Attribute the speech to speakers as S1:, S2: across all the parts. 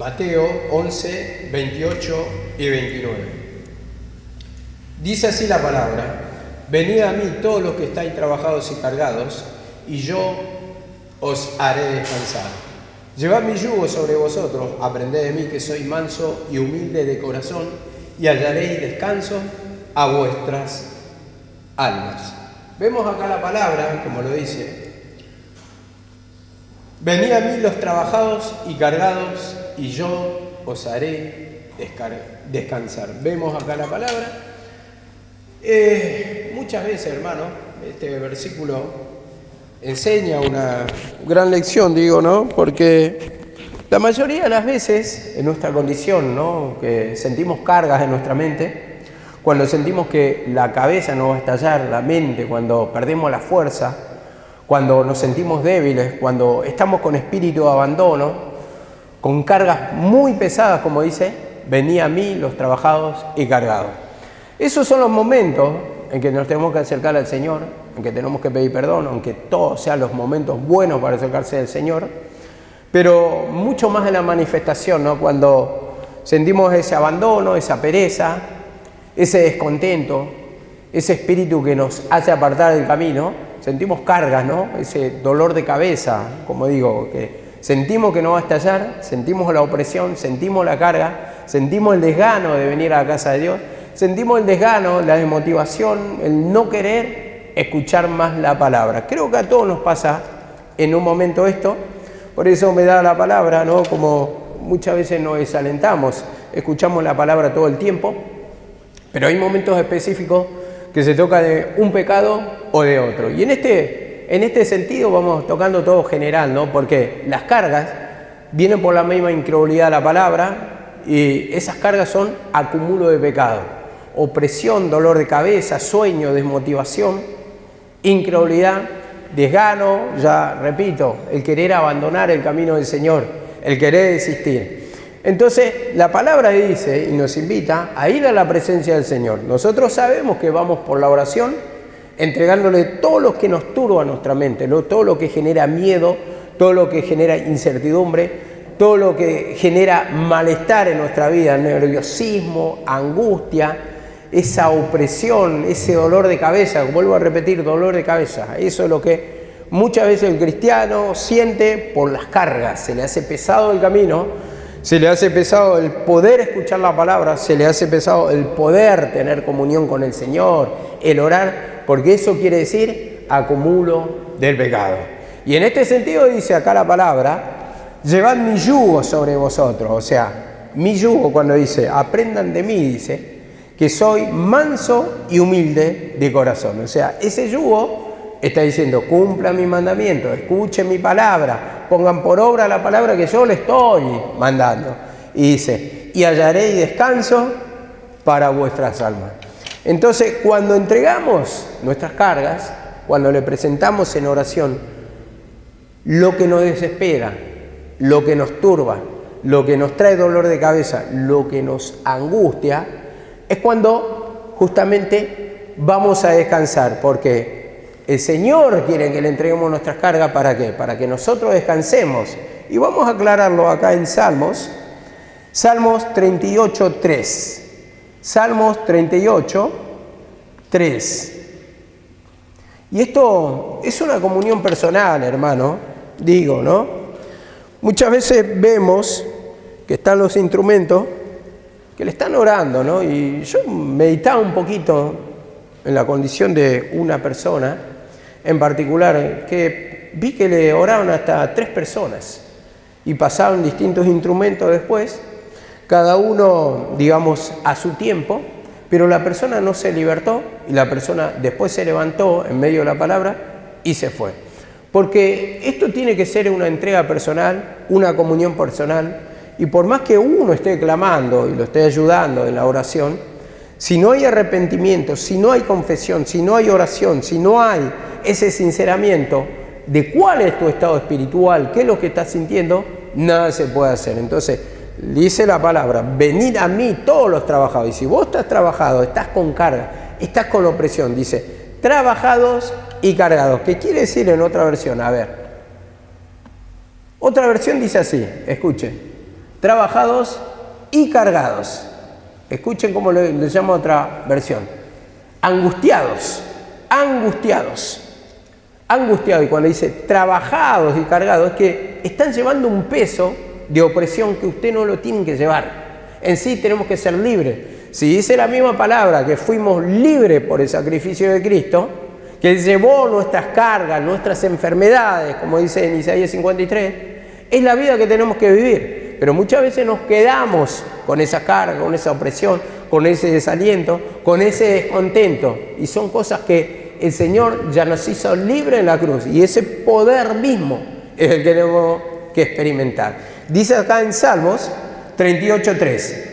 S1: Mateo 11, 28 y 29. Dice así la palabra: venid a mí todos los que estáis trabajados y cargados, y yo os haré descansar. Llevad mi yugo sobre vosotros, aprended de mí que soy manso y humilde de corazón, y hallaréis descanso a vuestras almas. Vemos acá la palabra, como lo dice: venid a mí los trabajados y cargados, y yo os haré descansar. Vemos acá la palabra. Muchas veces, hermano, este versículo enseña una gran lección, ¿no? Porque la mayoría de las veces, en nuestra condición, ¿no?, que sentimos cargas en nuestra mente, cuando sentimos que la cabeza nos va a estallar, la mente, cuando perdemos la fuerza, cuando nos sentimos débiles, cuando estamos con espíritu de abandono, con cargas muy pesadas, como dice: venid a mí los trabajados y cargados. Esos son los momentos en que nos tenemos que acercar al Señor, en que tenemos que pedir perdón, aunque todos sean los momentos buenos para acercarse al Señor, pero mucho más en la manifestación, ¿no? Cuando sentimos ese abandono, esa pereza, ese descontento, ese espíritu que nos hace apartar del camino, sentimos cargas, ¿no? Ese dolor de cabeza, como digo, que sentimos que no va a estallar, sentimos la opresión, sentimos la carga, sentimos el desgano de venir a la casa de Dios, sentimos el desgano, la desmotivación, el no querer escuchar más la palabra. Creo que a todos nos pasa en un momento esto, por eso me da la palabra, ¿no? Como muchas veces nos desalentamos, escuchamos la palabra todo el tiempo, pero hay momentos específicos que se toca de un pecado o de otro. Y en este sentido vamos tocando todo general, ¿no? Porque las cargas vienen por la misma incredulidad de la palabra, y esas cargas son acumulo de pecado, opresión, dolor de cabeza, sueño, desmotivación, incredulidad, desgano, ya repito, el querer abandonar el camino del Señor, el querer desistir. Entonces la palabra dice y nos invita a ir a la presencia del Señor. Nosotros sabemos que vamos por la oración entregándole todo lo que nos turba nuestra mente, todo lo que genera miedo, todo lo que genera incertidumbre, todo lo que genera malestar en nuestra vida, nerviosismo, angustia, esa opresión, ese dolor de cabeza. Vuelvo a repetir, dolor de cabeza. Eso es lo que muchas veces el cristiano siente por las cargas. Se le hace pesado el camino, se le hace pesado el poder escuchar la palabra, se le hace pesado el poder tener comunión con el Señor, el orar, porque eso quiere decir acumulo del pecado. Y en este sentido dice acá la palabra: llevad mi yugo sobre vosotros. O sea, mi yugo, cuando dice aprendan de mí, dice que soy manso y humilde de corazón. O sea, ese yugo está diciendo: cumplan mi mandamiento, escuchen mi palabra, pongan por obra la palabra que yo les estoy mandando. Y dice: y hallaréis descanso para vuestras almas. Entonces, cuando entregamos nuestras cargas, cuando le presentamos en oración lo que nos desespera, lo que nos turba, lo que nos trae dolor de cabeza, lo que nos angustia, es cuando justamente vamos a descansar, porque el Señor quiere que le entreguemos nuestras cargas. ¿Para qué? Para que nosotros descansemos. Y vamos a aclararlo acá en Salmos 38, 3. Salmos 38, 3. Y esto es una comunión personal, hermano, digo, ¿no? Muchas veces vemos que están los instrumentos que le están orando, ¿no? Y yo meditaba un poquito en la condición de una persona en particular, que vi que le oraron hasta 3 personas y pasaron distintos instrumentos después, cada uno, digamos, a su tiempo, pero la persona no se libertó y la persona después se levantó en medio de la palabra y se fue. Porque esto tiene que ser una entrega personal, una comunión personal, y por más que uno esté clamando y lo esté ayudando en la oración, si no hay arrepentimiento, si no hay confesión, si no hay oración, si no hay ese sinceramiento de cuál es tu estado espiritual, qué es lo que estás sintiendo, nada se puede hacer. Entonces, dice la palabra: venid a mí todos los trabajados. Y si vos estás trabajado, estás con carga, estás con opresión, dice trabajados y cargados. ¿Qué quiere decir en otra versión? A ver, otra versión dice así, escuchen: trabajados y cargados. Escuchen cómo le llama otra versión. Angustiados, angustiados. Angustiados, y cuando dice trabajados y cargados, es que están llevando un peso de opresión que usted no lo tiene que llevar. En sí tenemos que ser libres. Si dice la misma palabra que fuimos libres por el sacrificio de Cristo, que Él llevó nuestras cargas, nuestras enfermedades, como dice en Isaías 53, es la vida que tenemos que vivir. Pero muchas veces nos quedamos con esa carga, con esa opresión, con ese desaliento, con ese descontento. Y son cosas que el Señor ya nos hizo libres en la cruz. Y ese poder mismo es el que tenemos que experimentar. Dice acá en Salmos 38:3.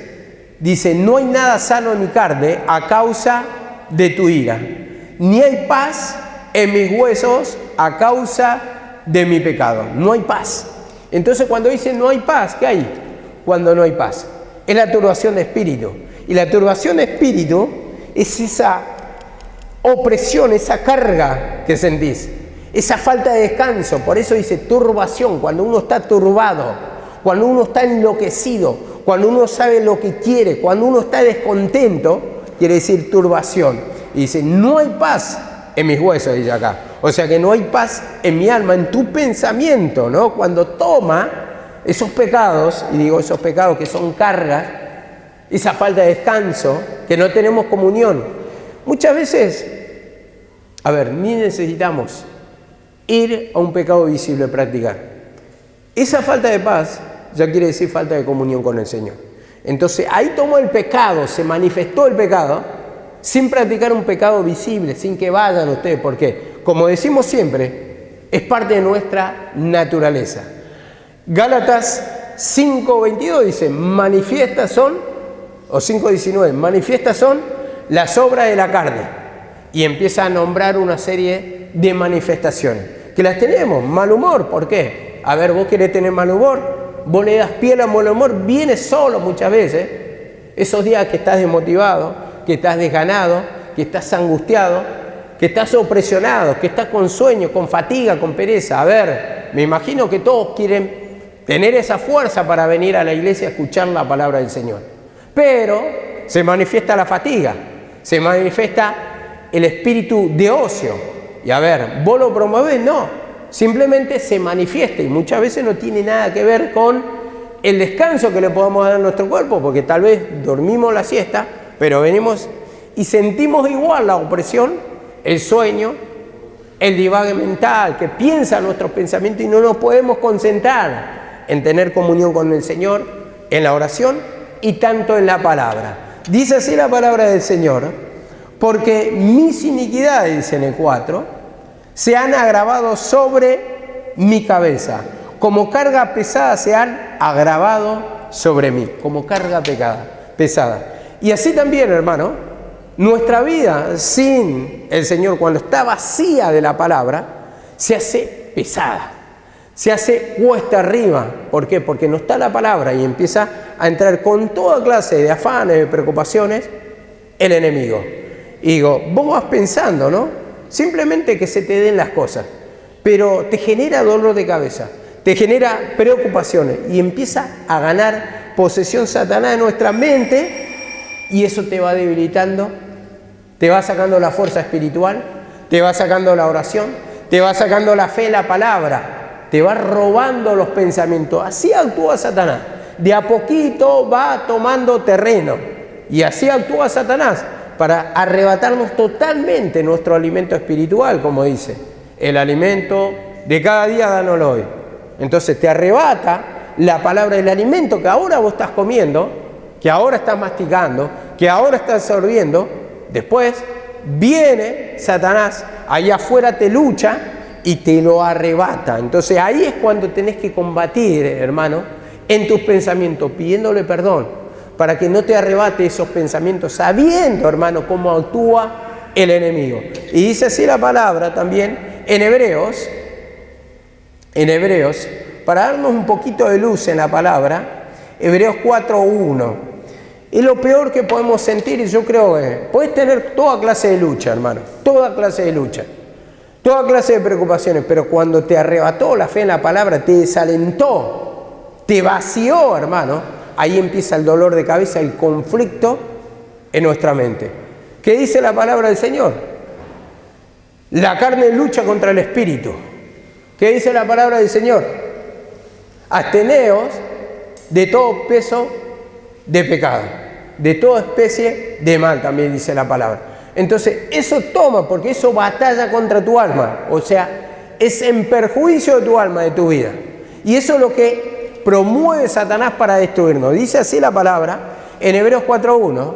S1: Dice, no hay nada sano en mi carne a causa de tu ira, ni hay paz en mis huesos a causa de mi pecado. No hay paz. Entonces cuando dice no hay paz, ¿qué hay? Cuando no hay paz. Es la turbación de espíritu. Y la turbación de espíritu es esa opresión, esa carga que sentís, esa falta de descanso. Por eso dice turbación, cuando uno está turbado, cuando uno está enloquecido, cuando uno sabe lo que quiere, cuando uno está descontento, quiere decir turbación. Y dice, no hay paz en mis huesos, dice acá. O sea que no hay paz en mi alma, en tu pensamiento, ¿no? Cuando toma esos pecados, y digo esos pecados que son cargas, esa falta de descanso, que no tenemos comunión. Muchas veces, ni necesitamos ir a un pecado visible a practicar. Esa falta de paz ya quiere decir falta de comunión con el Señor. Entonces ahí tomó el pecado, se manifestó el pecado, sin practicar un pecado visible, sin que vayan ustedes. ¿Por qué? Como decimos siempre, es parte de nuestra naturaleza. Gálatas 5:22 dice, manifiestas son, o 5:19, manifiestas son las obras de la carne. Y empieza a nombrar una serie de manifestaciones. Que las tenemos, mal humor, ¿por qué? Vos querés tener mal humor, vos le das pie al mal humor, viene solo muchas veces. Esos días que estás desmotivado, que estás desganado, que estás angustiado, que estás opresionado, que estás con sueño, con fatiga, con pereza. Me imagino que todos quieren tener esa fuerza para venir a la iglesia a escuchar la palabra del Señor. Pero se manifiesta la fatiga, se manifiesta el espíritu de ocio. Y ¿vos lo promovés? No, simplemente se manifiesta y muchas veces no tiene nada que ver con el descanso que le podamos dar a nuestro cuerpo, porque tal vez dormimos la siesta, pero venimos y sentimos igual la opresión, el sueño, el divague mental, que piensa nuestros pensamientos y no nos podemos concentrar en tener comunión con el Señor, en la oración y tanto en la palabra. Dice así la palabra del Señor, porque mis iniquidades, dice en el 4, se han agravado sobre mi cabeza, como carga pesada se han agravado sobre mí, como carga pesada. Y así también, hermano, nuestra vida sin el Señor, cuando está vacía de la palabra, se hace pesada, se hace cuesta arriba. ¿Por qué? Porque no está la palabra y empieza a entrar con toda clase de afanes, de preocupaciones, el enemigo. Y digo, vos vas pensando, ¿no? Simplemente que se te den las cosas, pero te genera dolor de cabeza, te genera preocupaciones y empieza a ganar posesión Satanás de nuestra mente y eso te va debilitando, te va sacando la fuerza espiritual, te va sacando la oración, te va sacando la fe en la palabra, te va robando los pensamientos. Así actúa Satanás, de a poquito va tomando terreno y así actúa Satanás para arrebatarnos totalmente nuestro alimento espiritual, como dice, el alimento de cada día dánoslo hoy. Entonces te arrebata la palabra del alimento que ahora vos estás comiendo, que ahora estás masticando, que ahora estás absorbiendo. Después viene Satanás, allá afuera te lucha y te lo arrebata. Entonces ahí es cuando tenés que combatir, hermano, en tus pensamientos, pidiéndole perdón, para que no te arrebate esos pensamientos, sabiendo, hermano, cómo actúa el enemigo. Y dice así la palabra también en Hebreos, para darnos un poquito de luz en la palabra, Hebreos 4:1. Es lo peor que podemos sentir y yo creo que puedes tener toda clase de lucha, hermano, toda clase de lucha, toda clase de preocupaciones, pero cuando te arrebató la fe en la palabra, te desalentó, te vació, hermano, ahí empieza el dolor de cabeza, el conflicto en nuestra mente. ¿Qué dice la palabra del Señor? La carne lucha contra el espíritu. ¿Qué dice la palabra del Señor? Absteneos de todo peso de pecado, de toda especie de mal, también dice la palabra. Entonces, eso toma, porque eso batalla contra tu alma, o sea, es en perjuicio de tu alma, de tu vida. Y eso es lo que promueve Satanás para destruirnos. Dice así la palabra en Hebreos 4:1: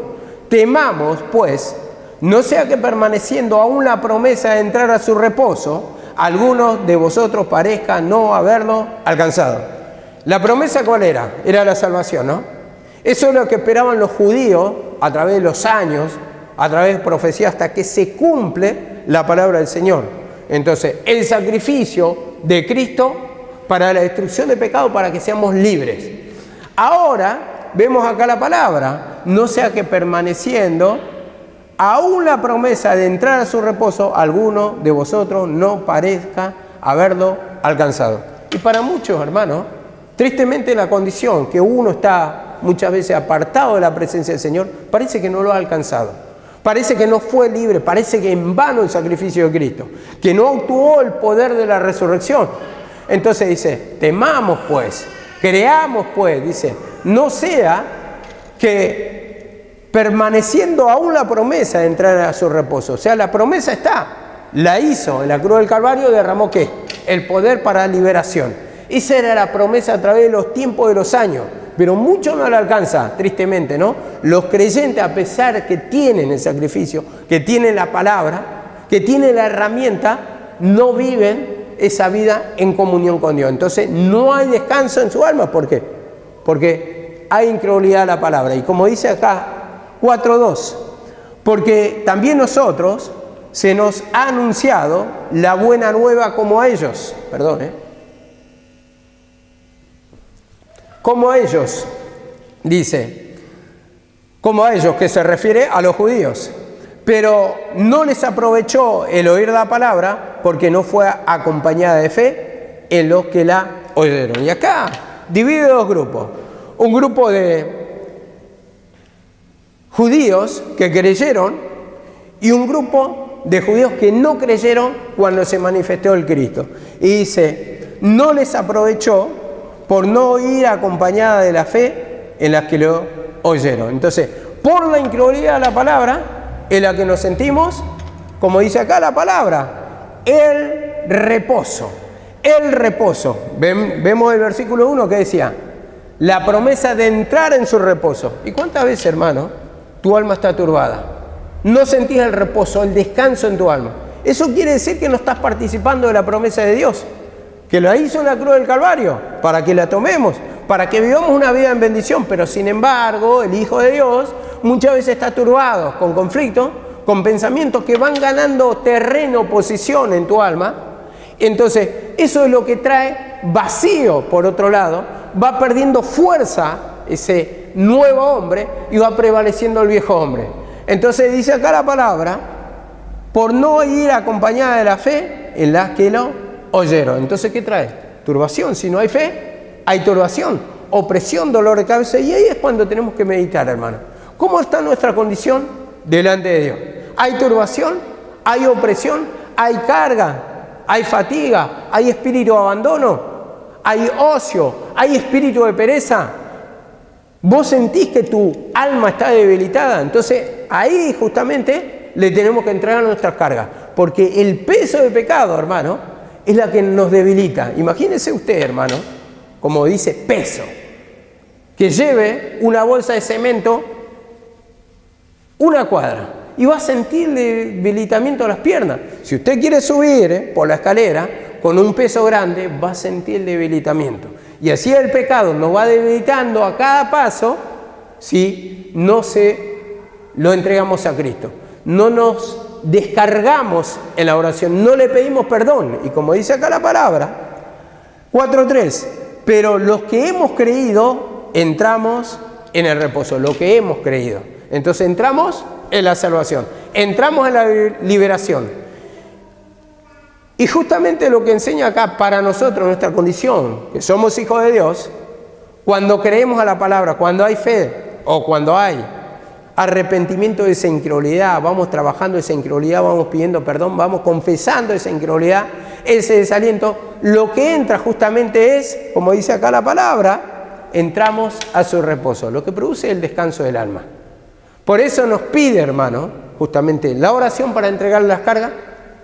S1: temamos, pues, no sea que permaneciendo aún la promesa de entrar a su reposo, algunos de vosotros parezca no haberlo alcanzado. ¿La promesa cuál era? Era la salvación, ¿no? Eso es lo que esperaban los judíos a través de los años, a través de profecía, hasta que se cumple la palabra del Señor. Entonces, el sacrificio de Cristo para la destrucción de pecado, para que seamos libres. Ahora, vemos acá la palabra, no sea que permaneciendo aún la promesa de entrar a su reposo, alguno de vosotros no parezca haberlo alcanzado. Y para muchos, hermanos, tristemente la condición que uno está muchas veces apartado de la presencia del Señor, parece que no lo ha alcanzado. Parece que no fue libre, parece que en vano el sacrificio de Cristo, que no actuó el poder de la resurrección. Entonces dice, temamos pues, creamos pues, dice, no sea que permaneciendo aún la promesa de entrar a su reposo. O sea, la promesa está, la hizo en la cruz del Calvario, derramó ¿qué? El poder para la liberación. Esa era la promesa a través de los tiempos de los años, pero mucho no la alcanza, tristemente, ¿no? Los creyentes, a pesar que tienen el sacrificio, que tienen la palabra, que tienen la herramienta, no viven esa vida en comunión con Dios. Entonces no hay descanso en su alma. ¿Por qué? Porque hay incredulidad a la palabra. Y como dice acá 4:2, porque también nosotros se nos ha anunciado la buena nueva como a ellos, como a ellos, dice, como a ellos, que se refiere a los judíos, pero no les aprovechó el oír la palabra porque no fue acompañada de fe en los que la oyeron. Y acá divide dos grupos, un grupo de judíos que creyeron y un grupo de judíos que no creyeron cuando se manifestó el Cristo. Y dice, no les aprovechó por no ir acompañada de la fe en las que lo oyeron. Entonces, por la incredulidad de la palabra, en la que nos sentimos, como dice acá la palabra, el reposo. El reposo. Vemos el versículo 1 que decía, la promesa de entrar en su reposo. ¿Y cuántas veces, hermano, tu alma está turbada? No sentís el reposo, el descanso en tu alma. Eso quiere decir que no estás participando de la promesa de Dios, que la hizo en la cruz del Calvario, para que la tomemos, para que vivamos una vida en bendición. Pero sin embargo, el Hijo de Dios muchas veces está turbado, con conflicto, con pensamientos que van ganando terreno, posición en tu alma. Entonces, eso es lo que trae vacío, por otro lado, va perdiendo fuerza ese nuevo hombre y va prevaleciendo el viejo hombre. Entonces dice acá la palabra, por no ir acompañada de la fe en las que lo oyeron. Entonces, ¿qué trae? Turbación. Si no hay fe, hay turbación, opresión, dolor de cabeza. Y ahí es cuando tenemos que meditar, hermano. ¿Cómo está nuestra condición delante de Dios? ¿Hay turbación? ¿Hay opresión? ¿Hay carga? ¿Hay fatiga? ¿Hay espíritu de abandono? ¿Hay ocio? ¿Hay espíritu de pereza? ¿Vos sentís que tu alma está debilitada? Entonces, ahí justamente le tenemos que entregar nuestras cargas. Porque el peso del pecado, hermano, es la que nos debilita. Imagínese usted, hermano, como dice, peso, que lleve una bolsa de cemento una cuadra y va a sentir debilitamiento a las piernas. Si usted quiere subir por la escalera con un peso grande, va a sentir debilitamiento. Y así el pecado nos va debilitando a cada paso si no se lo entregamos a Cristo. No nos descargamos en la oración, no le pedimos perdón. Y como dice acá la palabra, 4:3, pero los que hemos creído, entramos en el reposo, lo que hemos creído. Entonces entramos en la salvación, entramos en la liberación. Y justamente lo que enseña acá para nosotros, nuestra condición, que somos hijos de Dios, Cuando creemos a la palabra, cuando hay fe o cuando hay arrepentimiento de esa incredulidad, vamos trabajando esa incredulidad, vamos pidiendo perdón, vamos confesando esa incredulidad, ese desaliento, lo que entra justamente es, como dice acá la palabra, entramos a su reposo, lo que produce el descanso del alma. Por eso nos pide, hermano, justamente la oración para entregar las cargas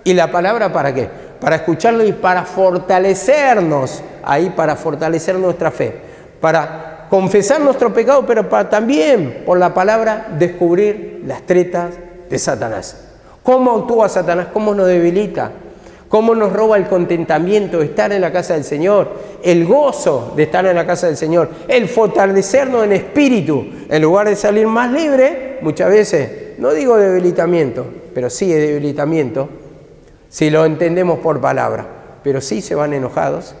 S1: y la palabra ¿para qué? Para escucharlo y para fortalecernos, ahí para fortalecer nuestra fe, para confesar nuestro pecado, pero para también, por la palabra, descubrir las tretas de Satanás. ¿Cómo actúa Satanás? ¿Cómo nos debilita? ¿Cómo nos roba el contentamiento de estar en la casa del Señor? El gozo de estar en la casa del Señor. El fortalecernos en espíritu. En lugar de salir más libre, muchas veces, no digo debilitamiento, pero sí es debilitamiento, si lo entendemos por palabra. Pero sí se van enojados,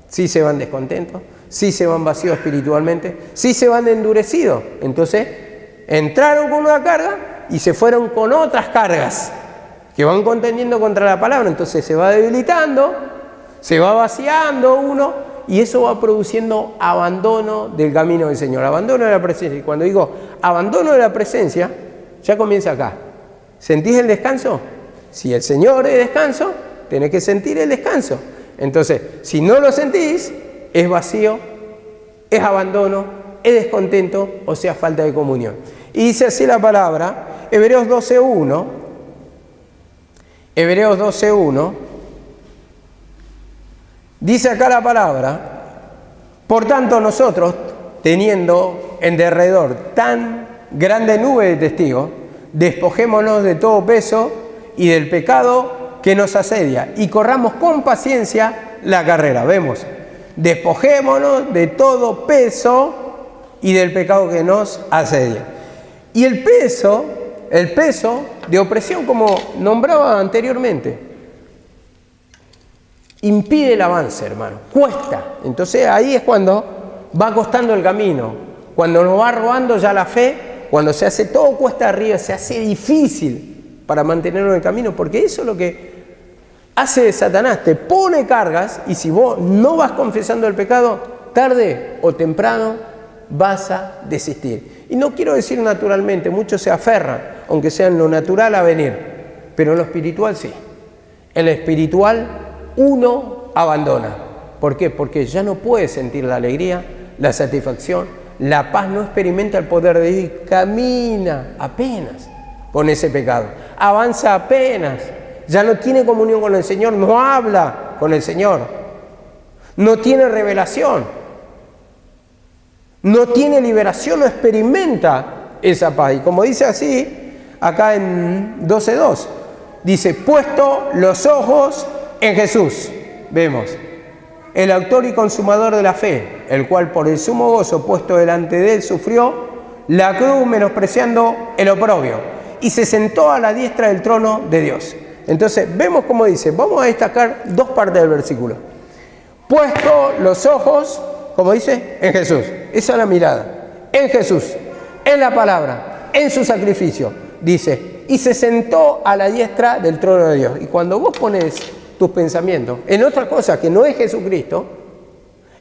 S1: sí se van descontentos, sí se van vacíos espiritualmente, sí se van endurecidos. Entonces, entraron con una carga y se fueron con otras cargas que van contendiendo contra la palabra. Entonces se va debilitando, se va vaciando uno y eso va produciendo abandono del camino del Señor, abandono de la presencia. Y cuando digo abandono de la presencia, ya comienza acá. ¿Sentís el descanso? Si el Señor es descanso, tenés que sentir el descanso. Entonces, si no lo sentís, es vacío, es abandono, es descontento, o sea, falta de comunión. Y dice así la palabra, Hebreos 12:1, Hebreos 12:1, dice acá la palabra, por tanto nosotros, teniendo en derredor tan grande nube de testigos, despojémonos de todo peso y del pecado que nos asedia y corramos con paciencia la carrera. Vemos, despojémonos de todo peso y del pecado que nos asedia. Y el peso de opresión, como nombraba anteriormente, impide el avance, hermano, cuesta. Entonces ahí es cuando va costando el camino, cuando nos va robando ya la fe, cuando se hace todo cuesta arriba, se hace difícil para mantenernos en el camino, porque eso es lo que hace Satanás, te pone cargas y si vos no vas confesando el pecado, tarde o temprano vas a desistir. Y no quiero decir naturalmente, muchos se aferran, aunque sea en lo natural a venir, pero en lo espiritual sí. En lo espiritual uno abandona. ¿Por qué? Porque ya no puede sentir la alegría, la satisfacción, la paz, no experimenta el poder de Dios y camina apenas con ese pecado. Avanza apenas. Ya no tiene comunión con el Señor, no habla con el Señor, no tiene revelación, no tiene liberación, no experimenta esa paz. Y como dice así, acá en 12:2, dice, puesto los ojos en Jesús, vemos, el autor y consumador de la fe, el cual por el sumo gozo puesto delante de él sufrió la cruz menospreciando el oprobio y se sentó a la diestra del trono de Dios. Entonces, vemos cómo dice, vamos a destacar dos partes del versículo. Puesto los ojos, como dice, en Jesús. Esa es la mirada. En Jesús, en la palabra, en su sacrificio. Dice, y se sentó a la diestra del trono de Dios. Y cuando vos pones tus pensamientos en otra cosa que no es Jesucristo,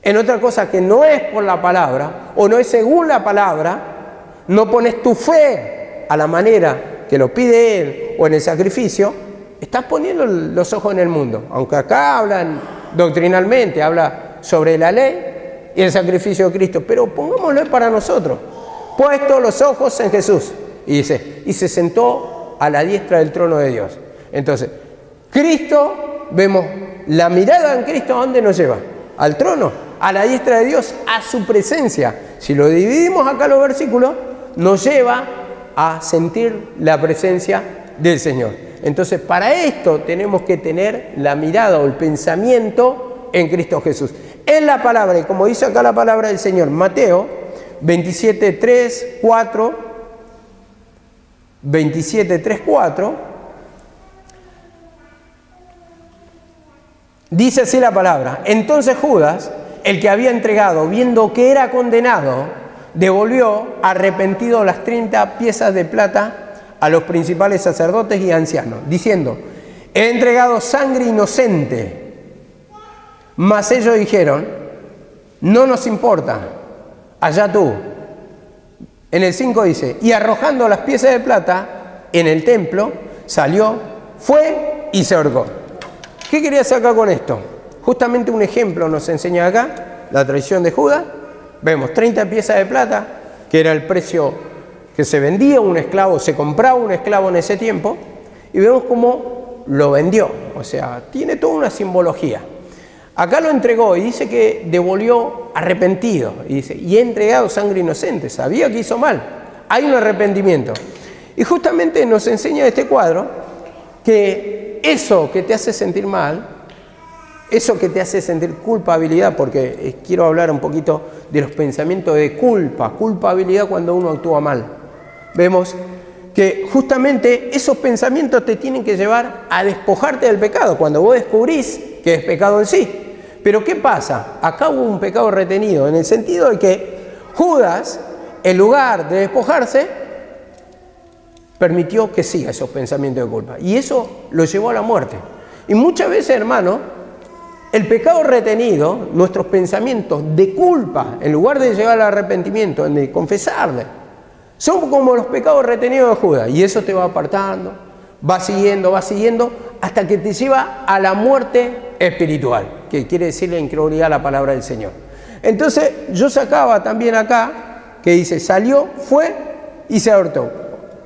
S1: en otra cosa que no es por la palabra, o no es según la palabra, no pones tu fe a la manera que lo pide Él o en el sacrificio, estás poniendo los ojos en el mundo. Aunque acá hablan doctrinalmente, habla sobre la ley y el sacrificio de Cristo, pero pongámoslo para nosotros. Puesto los ojos en Jesús. Y dice, y se sentó a la diestra del trono de Dios. Entonces, Cristo, vemos la mirada en Cristo, ¿a dónde nos lleva? Al trono, a la diestra de Dios, a su presencia. Si lo dividimos acá los versículos, nos lleva a sentir la presencia del Señor. Entonces, para esto tenemos que tener la mirada o el pensamiento en Cristo Jesús. En la palabra, y como dice acá la palabra del Señor, Mateo 27:3, 4, 27:3, 4, dice así la palabra. Entonces Judas, el que había entregado, viendo que era condenado, devolvió arrepentido las 30 piezas de plata a los principales sacerdotes y ancianos, diciendo, he entregado sangre inocente. Mas ellos dijeron, no nos importa, allá tú. En el 5 dice, y arrojando las piezas de plata en el templo, salió, fue y se ahorcó. ¿Qué quería sacar con esto? Justamente un ejemplo nos enseña acá, la traición de Judas. Vemos 30 piezas de plata, que era el precio que se vendía un esclavo, se compraba un esclavo en ese tiempo, y vemos cómo lo vendió. O sea, tiene toda una simbología. Acá lo entregó y dice que devolvió arrepentido. Y dice, y he entregado sangre inocente. Sabía que hizo mal. Hay un arrepentimiento. Y justamente nos enseña este cuadro que eso que te hace sentir mal, eso que te hace sentir culpabilidad, porque quiero hablar un poquito de los pensamientos de culpa, culpabilidad cuando uno actúa mal. Vemos que justamente esos pensamientos te tienen que llevar a despojarte del pecado, cuando vos descubrís que es pecado en sí. Pero ¿qué pasa? Acá hubo un pecado retenido, en el sentido de que Judas, en lugar de despojarse, permitió que siga esos pensamientos de culpa. Y eso lo llevó a la muerte. Y muchas veces, hermano, el pecado retenido, nuestros pensamientos de culpa, en lugar de llegar al arrepentimiento, de confesarle, son como los pecados retenidos de Judas. Y eso te va apartando, va siguiendo, hasta que te lleva a la muerte espiritual, que quiere decir la incredulidad a la palabra del Señor. Entonces, yo sacaba también acá, que dice, salió, fue y se ahorcó.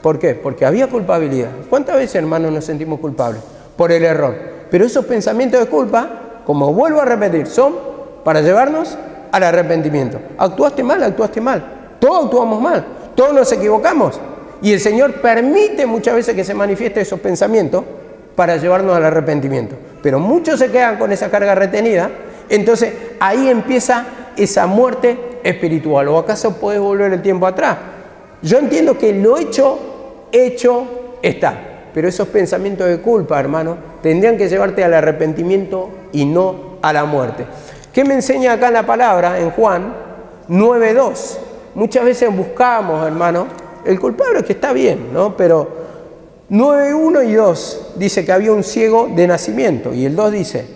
S1: ¿Por qué? Porque había culpabilidad. ¿Cuántas veces, hermanos, nos sentimos culpables? Por el error. Pero esos pensamientos de culpa, como vuelvo a repetir, son para llevarnos al arrepentimiento. Actuaste mal. Todos actuamos mal. Todos nos equivocamos. Y el Señor permite muchas veces que se manifiesten esos pensamientos para llevarnos al arrepentimiento. Pero muchos se quedan con esa carga retenida. Entonces ahí empieza esa muerte espiritual. ¿O acaso puedes volver el tiempo atrás? Yo entiendo que lo hecho está. Pero esos pensamientos de culpa, hermano, tendrían que llevarte al arrepentimiento y no a la muerte. ¿Qué me enseña acá en la palabra, en Juan 9:2? Muchas veces buscamos, hermano, el culpable es que está bien, ¿no? Pero 9:1 y 2 dice que había un ciego de nacimiento. Y el 2 dice,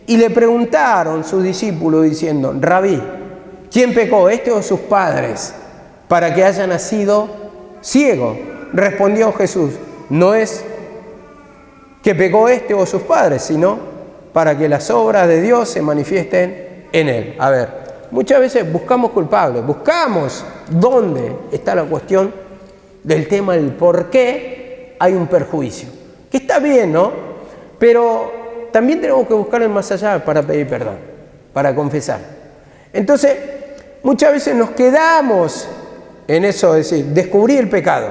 S1: y le preguntaron sus discípulos diciendo, Rabí, ¿quién pecó, este o sus padres, para que haya nacido ciego? Respondió Jesús, no es que pecó este o sus padres, sino para que las obras de Dios se manifiesten en él. A ver, muchas veces buscamos culpables, buscamos dónde está la cuestión del tema del por qué hay un perjuicio. Que está bien, ¿no? Pero también tenemos que buscar el más allá para pedir perdón, para confesar. Entonces, muchas veces nos quedamos en eso, es decir, descubrí el pecado,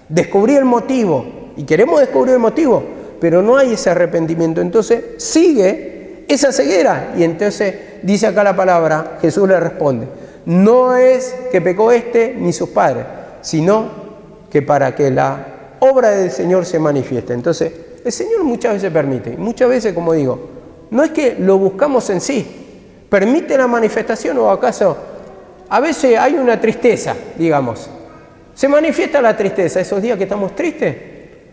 S1: descubrí el motivo, y queremos descubrir el motivo, pero no hay ese arrepentimiento. Entonces sigue esa ceguera. Y entonces dice acá la palabra, Jesús le responde, no es que pecó este ni sus padres, sino que para que la obra del Señor se manifieste. Entonces el Señor muchas veces permite, y muchas veces, como digo, no es que lo buscamos en sí, permite la manifestación. O acaso a veces hay una tristeza, digamos, se manifiesta la tristeza esos días que estamos tristes.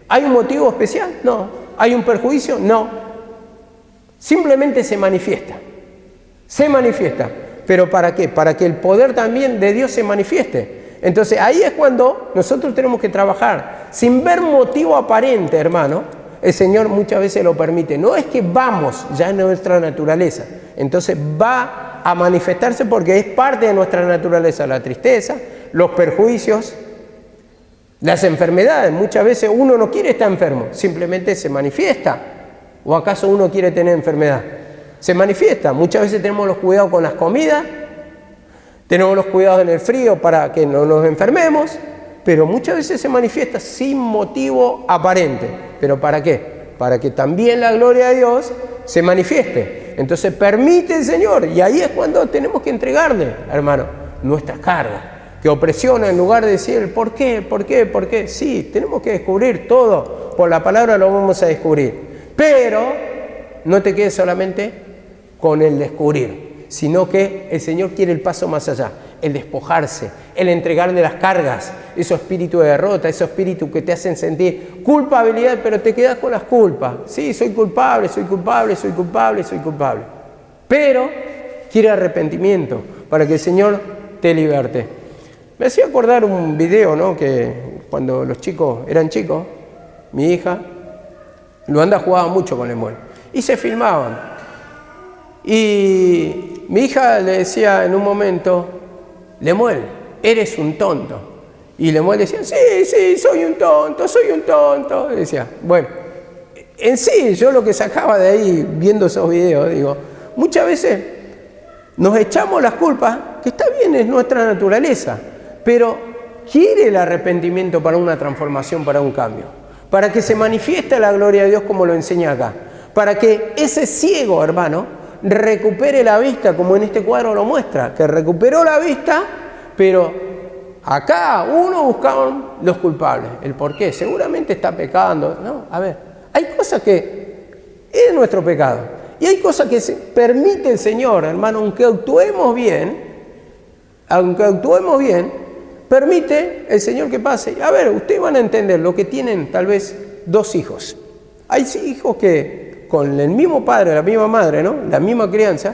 S1: ¿Hay un motivo especial? No. ¿Hay un perjuicio? No. Simplemente se manifiesta. Se manifiesta. ¿Pero para qué? Para que el poder también de Dios se manifieste. Entonces ahí es cuando nosotros tenemos que trabajar. Sin ver motivo aparente, hermano, el Señor muchas veces lo permite. No es que vamos, ya en nuestra naturaleza. Entonces va a manifestarse porque es parte de nuestra naturaleza. La tristeza, los perjuicios, las enfermedades. Muchas veces uno no quiere estar enfermo, simplemente se manifiesta. ¿O acaso uno quiere tener enfermedad? Se manifiesta. Muchas veces tenemos los cuidados con las comidas, tenemos los cuidados en el frío para que no nos enfermemos, pero muchas veces se manifiesta sin motivo aparente. ¿Pero para qué? Para que también la gloria de Dios se manifieste. Entonces permite el Señor, y ahí es cuando tenemos que entregarle, hermano, nuestras cargas que opresiona, en lugar de decir ¿por qué? ¿Por qué? ¿Por qué? Sí, tenemos que descubrir todo, por la palabra lo vamos a descubrir, pero no te quedes solamente con el descubrir, sino que el Señor quiere el paso más allá, el despojarse, el entregarle las cargas, esos espíritus de derrota, esos espíritus que te hacen sentir culpabilidad, pero te quedas con las culpas. Sí, soy culpable, pero quiere arrepentimiento, para que el Señor te liberte. Me hacía acordar un video, ¿no? Que cuando los chicos eran chicos, mi hija, Luanda jugaba mucho con Lemuel y se filmaban. Y mi hija le decía en un momento: Lemuel, eres un tonto. Y Lemuel decía: sí, soy un tonto. Y decía, bueno, en sí, yo lo que sacaba de ahí viendo esos videos, digo, muchas veces nos echamos las culpas, que está bien, es nuestra naturaleza, pero quiere el arrepentimiento para una transformación, para un cambio, para que se manifieste la gloria de Dios como lo enseña acá, para que ese ciego, hermano, recupere la vista, como en este cuadro lo muestra, que recuperó la vista, pero acá uno buscaban los culpables, el por qué, seguramente está pecando, no, a ver, hay cosas que es nuestro pecado, y hay cosas que permite el Señor, hermano, aunque actuemos bien, permite el Señor que pase. A ver, ustedes van a entender lo que tienen tal vez 2 hijos. Hay hijos que con el mismo padre, la misma madre, ¿no? La misma crianza,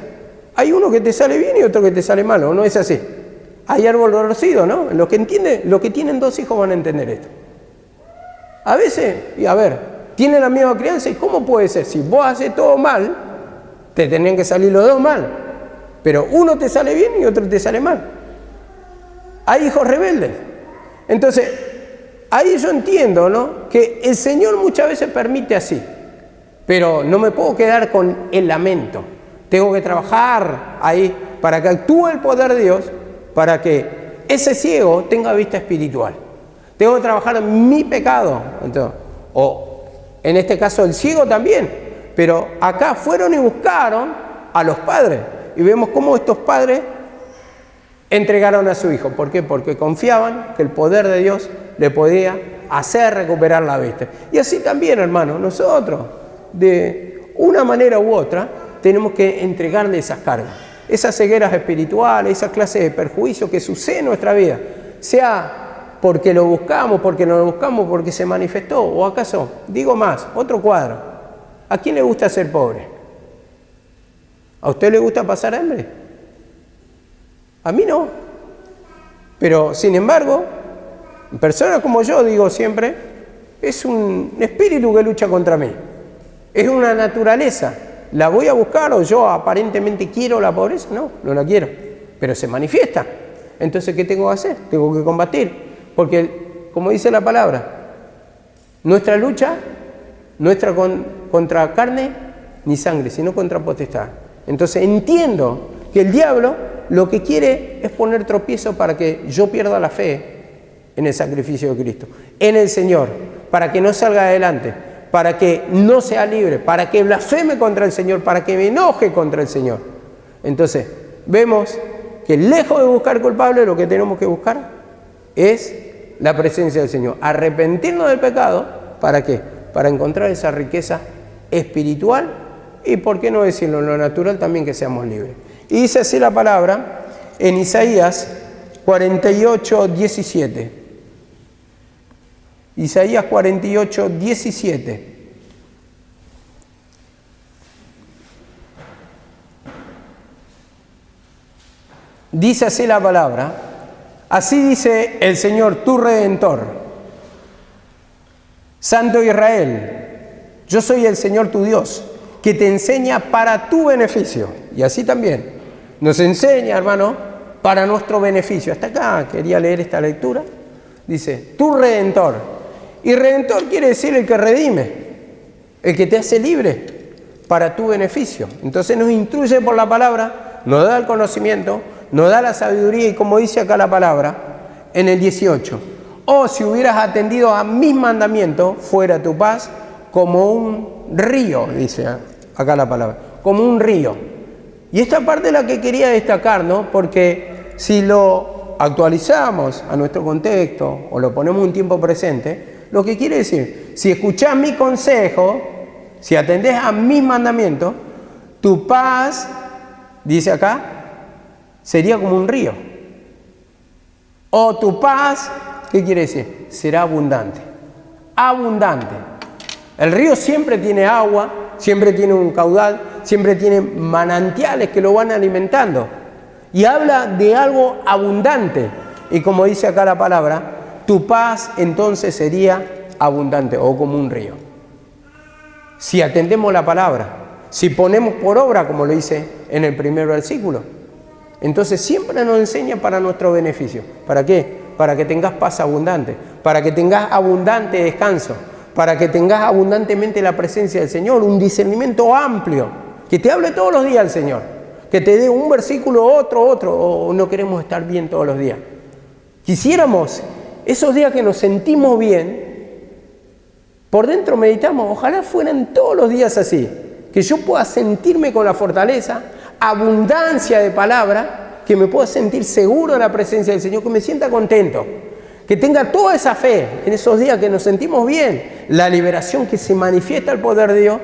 S1: hay uno que te sale bien y otro que te sale mal, ¿o no es así? Hay árbol torcido, ¿no? Los que tienen 2 hijos van a entender esto. A veces, y a ver, tienen la misma crianza, ¿y cómo puede ser? Si vos haces todo mal, te tendrían que salir los 2 mal, pero uno te sale bien y otro te sale mal. Hay hijos rebeldes. Entonces, ahí yo entiendo, ¿no? Que el Señor muchas veces permite así, pero no me puedo quedar con el lamento. Tengo que trabajar ahí para que actúe el poder de Dios, para que ese ciego tenga vista espiritual. Tengo que trabajar en mi pecado. Entonces, o en este caso el ciego también, pero acá fueron y buscaron a los padres. Y vemos cómo estos padres entregaron a su hijo. ¿Por qué? Porque confiaban que el poder de Dios le podía hacer recuperar la vista. Y así también, hermano, nosotros, de una manera u otra, tenemos que entregarle esas cargas, esas cegueras espirituales, esas clases de perjuicios que suceden en nuestra vida, sea porque lo buscamos, porque no lo buscamos, porque se manifestó, o acaso, digo más, otro cuadro, ¿a quién le gusta ser pobre? ¿A usted le gusta pasar hambre? A mí no. Pero, sin embargo, personas como yo, digo siempre, es un espíritu que lucha contra mí. Es una naturaleza. ¿La voy a buscar o yo aparentemente quiero la pobreza? No, no la quiero. Pero se manifiesta. Entonces, ¿qué tengo que hacer? Tengo que combatir. Porque, como dice la palabra, nuestra lucha no es contra carne ni sangre, sino contra potestad. Entonces, entiendo que el diablo lo que quiere es poner tropiezo para que yo pierda la fe en el sacrificio de Cristo, en el Señor, para que no salga adelante, para que no sea libre, para que blasfeme contra el Señor, para que me enoje contra el Señor. Entonces, vemos que lejos de buscar culpables, lo que tenemos que buscar es la presencia del Señor. Arrepentirnos del pecado, ¿para qué? Para encontrar esa riqueza espiritual y, ¿por qué no decirlo en lo natural también, que seamos libres? Y dice así la palabra en Isaías 48, 17. Isaías 48, 17. Dice así la palabra: así dice el Señor, tu Redentor, Santo Israel, yo soy el Señor tu Dios, que te enseña para tu beneficio. Y así también nos enseña, hermano, para nuestro beneficio. Hasta acá quería leer esta lectura. Dice, tu Redentor. Y Redentor quiere decir el que redime, el que te hace libre para tu beneficio. Entonces nos instruye por la palabra, nos da el conocimiento, nos da la sabiduría, y como dice acá la palabra, en el 18, oh, si hubieras atendido a mis mandamientos, fuera tu paz como un río, dice acá la palabra, como un río. Y esta parte es la que quería destacar, ¿no? Porque si lo actualizamos a nuestro contexto o lo ponemos en tiempo presente, lo que quiere decir, si escuchás mi consejo, si atendés a mis mandamientos, tu paz, dice acá, sería como un río. O tu paz, ¿qué quiere decir? Será abundante. Abundante. El río siempre tiene agua, siempre tiene un caudal, siempre tiene manantiales que lo van alimentando. Y habla de algo abundante. Y como dice acá la palabra, tu paz entonces sería abundante o como un río. Si atendemos la palabra, si ponemos por obra, como lo dice en el primer versículo, entonces siempre nos enseña para nuestro beneficio. ¿Para qué? Para que tengas paz abundante, para que tengas abundante descanso, para que tengas abundantemente la presencia del Señor, un discernimiento amplio, que te hable todos los días el Señor, que te dé un versículo, otro, o no queremos estar bien todos los días. Quisiéramos, esos días que nos sentimos bien, por dentro meditamos, ojalá fueran todos los días así, que yo pueda sentirme con la fortaleza, abundancia de palabra, que me pueda sentir seguro de la presencia del Señor, que me sienta contento, que tenga toda esa fe en esos días que nos sentimos bien, la liberación que se manifiesta el poder de Dios.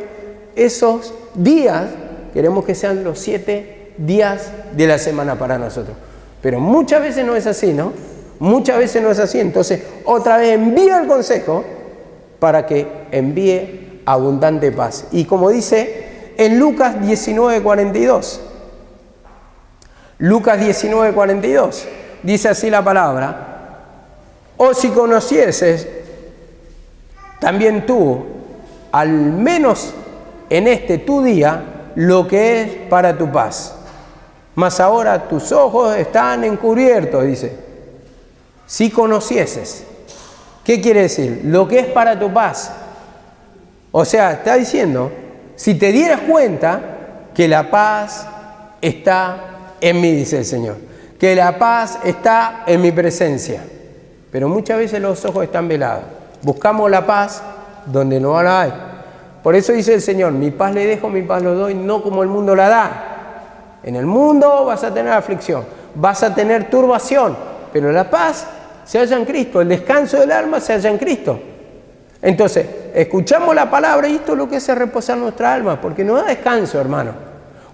S1: Esos días queremos que sean los 7 días de la semana para nosotros, pero muchas veces no es así, ¿no? Muchas veces no es así. Entonces otra vez envía el consejo para que envíe abundante paz. Y como dice en Lucas 19:42, Lucas 19:42, dice así la palabra: o si conocieses también tú, al menos en este tu día, lo que es para tu paz. Mas ahora tus ojos están encubiertos, dice. Si conocieses. ¿Qué quiere decir? Lo que es para tu paz. O sea, está diciendo, si te dieras cuenta que la paz está en mí, dice el Señor, que la paz está en mi presencia. Pero muchas veces los ojos están velados. Buscamos la paz donde no la hay. Por eso dice el Señor, mi paz le dejo, mi paz lo doy, no como el mundo la da. En el mundo vas a tener aflicción, vas a tener turbación, pero la paz se halla en Cristo, el descanso del alma se halla en Cristo. Entonces, escuchamos la palabra y esto es lo que hace reposar nuestra alma, porque nos da descanso, hermano.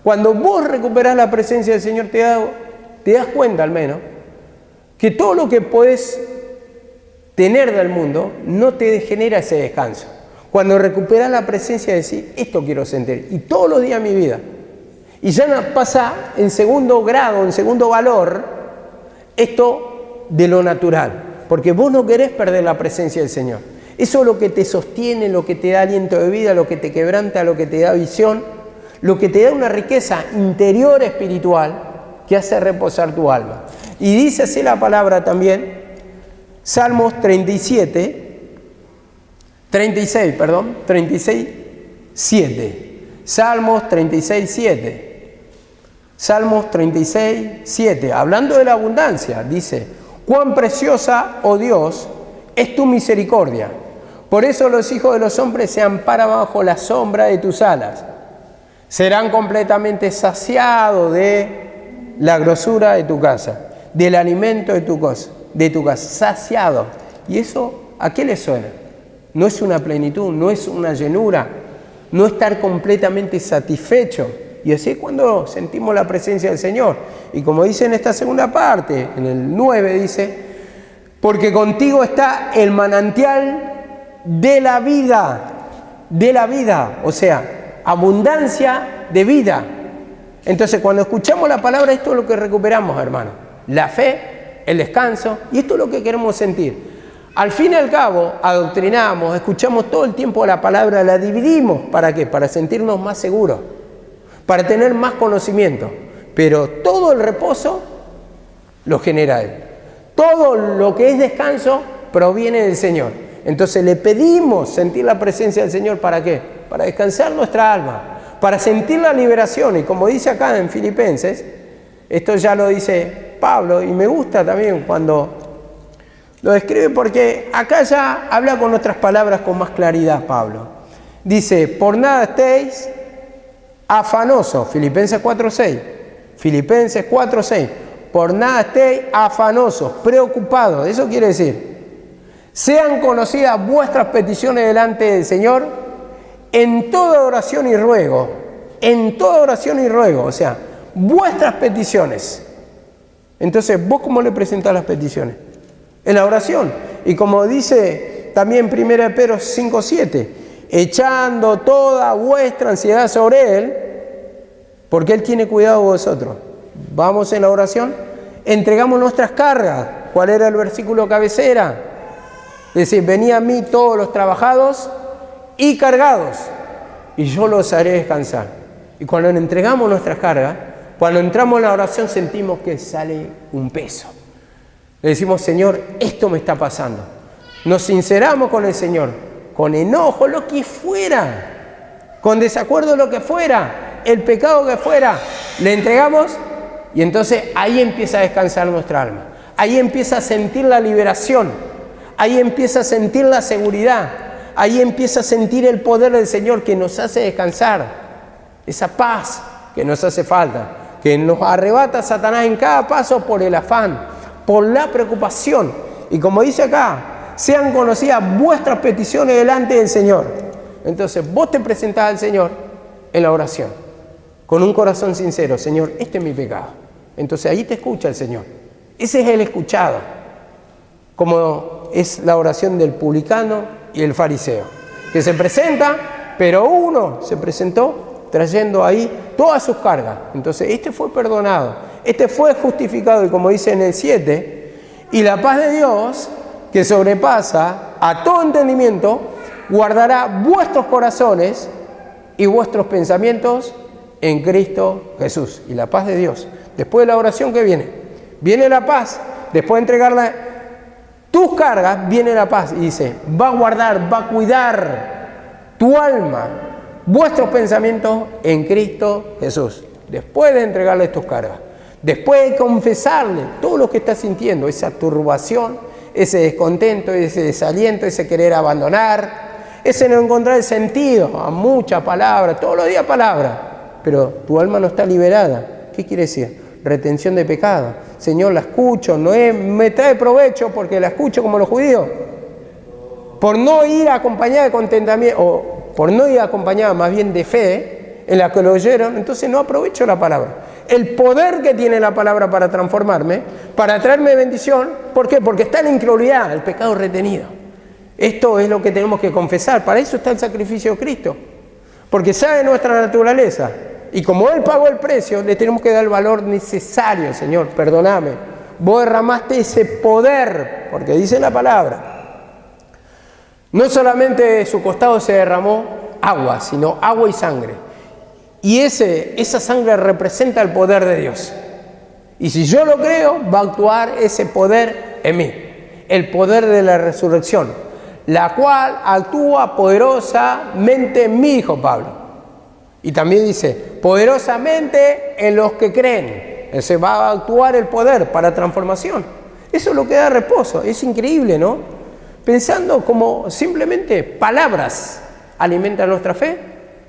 S1: Cuando vos recuperás la presencia del Señor, te das cuenta al menos, que todo lo que podés tener del mundo no te genera ese descanso. Cuando recuperás la presencia de decir, esto quiero sentir, y todos los días de mi vida, y ya no pasa en segundo grado, en segundo valor, esto de lo natural, porque vos no querés perder la presencia del Señor. Eso es lo que te sostiene, lo que te da aliento de vida, lo que te quebranta, lo que te da visión, lo que te da una riqueza interior espiritual que hace reposar tu alma. Y dice así la palabra también, Salmos 36, 7. Salmos 36, 7. Salmos 36, 7. Hablando de la abundancia, dice, cuán preciosa, oh Dios, es tu misericordia. Por eso los hijos de los hombres se amparan bajo la sombra de tus alas. Serán completamente saciados de la grosura de tu casa, del alimento de tu casa, saciados. ¿Y eso a qué le suena? No es una plenitud, no es una llenura, no estar completamente satisfecho. Y así es cuando sentimos la presencia del Señor. Y como dice en esta segunda parte, en el 9 dice, porque contigo está el manantial de la vida, o sea, abundancia de vida. Entonces, cuando escuchamos la palabra, esto es lo que recuperamos, hermano. La fe, el descanso, y esto es lo que queremos sentir. Al fin y al cabo, adoctrinamos, escuchamos todo el tiempo la palabra, la dividimos. ¿Para qué? Para sentirnos más seguros, para tener más conocimiento. Pero todo el reposo lo genera Él. Todo lo que es descanso proviene del Señor. Entonces le pedimos sentir la presencia del Señor. ¿Para qué? Para descansar nuestra alma, para sentir la liberación. Y como dice acá en Filipenses, esto ya lo dice Pablo, y me gusta también cuando lo describe, porque acá ya habla con otras palabras con más claridad Pablo. Dice, por nada estéis afanosos, Filipenses 4:6, Filipenses 4:6, por nada estéis afanosos, preocupados. Eso quiere decir, sean conocidas vuestras peticiones delante del Señor en toda oración y ruego, o sea, vuestras peticiones. Entonces, ¿vos cómo le presentás las peticiones? En la oración. Y como dice también 1 Pedro 5:7, echando toda vuestra ansiedad sobre Él, porque Él tiene cuidado de vosotros. vamos en la oración, entregamos nuestras cargas. ¿Cuál era el versículo cabecera? Es decir, venid a mí todos los trabajados y cargados, y yo los haré descansar. Y cuando entregamos nuestras cargas, cuando entramos en la oración sentimos que sale un peso. Le decimos, Señor, esto me está pasando. Nos sinceramos con el Señor, con enojo, lo que fuera, con desacuerdo, lo que fuera, el pecado que fuera, le entregamos y entonces ahí empieza a descansar nuestra alma. Ahí empieza a sentir la liberación, ahí empieza a sentir la seguridad, ahí empieza a sentir el poder del Señor que nos hace descansar, esa paz que nos hace falta, que nos arrebata Satanás en cada paso por el afán, por la preocupación. Y como dice acá, sean conocidas vuestras peticiones delante del Señor. Entonces vos te presentás al Señor en la oración, con un corazón sincero. Señor, este es mi pecado. Entonces ahí te escucha el Señor. Ese es el escuchado, como es la oración del publicano y el fariseo, que se presenta, pero uno se presentó trayendo ahí todas sus cargas. Entonces este fue perdonado, este fue justificado, y como dice en el 7, y la paz de Dios, que sobrepasa a todo entendimiento, guardará vuestros corazones y vuestros pensamientos en Cristo Jesús. Y la paz de Dios. Después de la oración, ¿qué viene? Viene la paz. Después de entregarla tus cargas, viene la paz. Y dice, va a guardar, va a cuidar tu alma, vuestros pensamientos en Cristo Jesús. Después de entregarle tus cargas, después de confesarle todo lo que estás sintiendo, esa turbación, ese descontento, ese desaliento, ese querer abandonar, ese no encontrar el sentido a muchas palabras, todos los días palabras, pero tu alma no está liberada. ¿Qué quiere decir? Retención de pecado. Señor, la escucho, no es, me trae provecho porque la escucho como los judíos. Por no ir acompañada de contentamiento, o por no ir acompañada más bien de fe, en la que lo oyeron, entonces no aprovecho la palabra. El poder que tiene la palabra para transformarme, para traerme bendición, ¿por qué? Porque está en la incredulidad, el pecado retenido. Esto es lo que tenemos que confesar, para eso está el sacrificio de Cristo, porque sabe nuestra naturaleza, y como Él pagó el precio, le tenemos que dar el valor necesario. Señor, perdóname, vos derramaste ese poder, porque dice la palabra, no solamente de su costado se derramó agua, sino agua y sangre. Y esa sangre representa el poder de Dios. Y si yo lo creo, va a actuar ese poder en mí. El poder de la resurrección, la cual actúa poderosamente en mí, dijo Pablo. Y también dice, poderosamente en los que creen. Ese va a actuar el poder para transformación. Eso es lo que da reposo. Es increíble, ¿no? Pensando como simplemente palabras alimentan nuestra fe,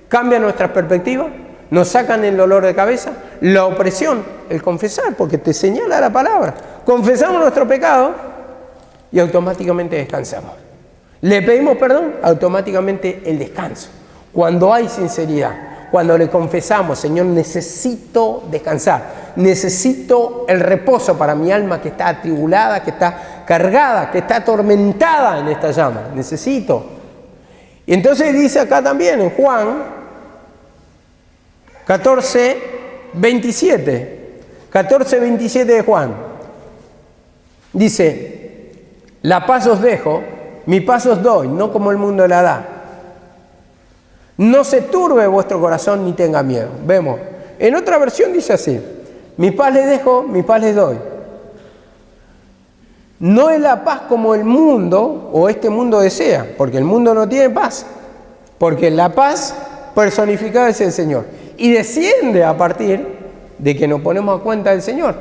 S1: cambian nuestra perspectiva, nos sacan el dolor de cabeza, la opresión, el confesar, porque te señala la palabra. Confesamos nuestro pecado y automáticamente descansamos. Le pedimos perdón, automáticamente el descanso. Cuando hay sinceridad, cuando le confesamos, Señor, necesito descansar, necesito el reposo para mi alma que está atribulada, que está cargada, que está atormentada en esta llama, necesito. Y entonces dice acá también en Juan 14:27 de Juan, dice, la paz os dejo, mi paz os doy, no como el mundo la da. No se turbe vuestro corazón ni tenga miedo. Vemos, en otra versión dice así, mi paz les dejo, mi paz les doy. No es la paz como el mundo o este mundo desea, porque el mundo no tiene paz, porque la paz personificada es el Señor y desciende a partir de que nos ponemos a cuenta del Señor.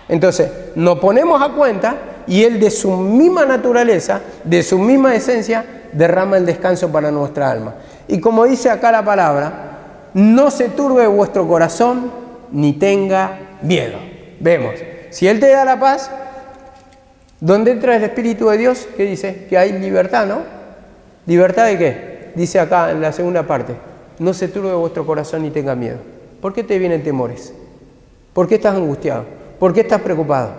S1: Entonces, nos ponemos a cuenta y Él de su misma naturaleza, de su misma esencia, derrama el descanso para nuestra alma. Y como dice acá la palabra, no se turbe vuestro corazón ni tenga miedo. Vemos, si Él te da la paz, ¿dónde entra el Espíritu de Dios? ¿Qué dice? Que hay libertad, ¿no? ¿Libertad de qué? Dice acá en la segunda parte, no se turbe vuestro corazón ni tenga miedo. ¿Por qué te vienen temores? ¿Por qué estás angustiado? ¿Por qué estás preocupado?